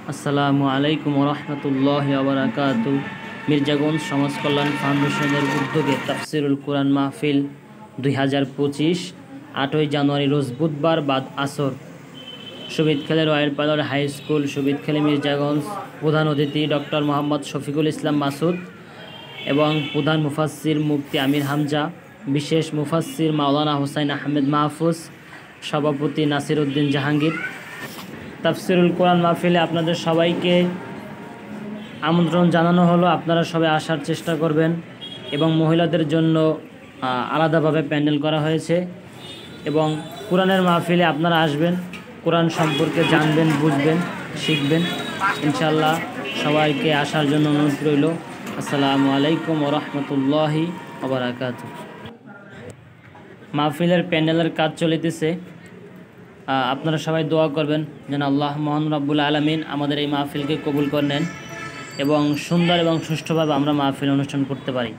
আসসালামু আলাইকুম রহমতুল্লাহি ওয়া বারাকাতুহু। মির্জাগঞ্জ সমাজ কল্যাণ ফাউন্ডেশনের উদ্যোগে তাফসিরুল কোরআন মাহফিল 2025 8ই জানুয়ারি রোজ বুধবার বাদ আসর Subidkhali royal pilot high school Subidkhali Mirzaganj. প্রধান অতিথি ডক্টর মোহাম্মদ শফিকুল ইসলাম মাসুদ এবং প্রধান মুফাসসির মুফতি আমির হামজা, বিশেষ মুফাসসির মাওলানা হুসাইন আহমেদ মাহফুজ, সভাপতি নাসির উদ্দিন জাহাঙ্গীর। তাফসিরুল কোরআন মাহফিলে আপনাদের সবাইকে আমন্ত্রণ জানানো হলো। আপনারা সবাই আসার চেষ্টা করবেন এবং মহিলাদের জন্য আলাদাভাবে প্যান্ডেল করা হয়েছে এবং কোরআনের মাহফিলে আপনারা আসবেন, কোরআন সম্পর্কে জানবেন, বুঝবেন, শিখবেন। ইনশাআল্লাহ সবাইকে আসার জন্য অনুরোধ রইল। আসসালামু আলাইকুম ওয়া রাহমাতুল্লাহি ওয়া বারাকাতুহু। মাহফিলের প্যান্ডেলের কাজ চলিতেছে, আপনারা সবাই দোয়া করবেন যেন আল্লাহ মহান রব্বুল আলামিন আমাদের এই মাহফিলকে কবুল করে নেন এবং সুন্দর এবং সুষ্ঠুভাবে আমরা মাহফিল অনুষ্ঠান করতে পারি।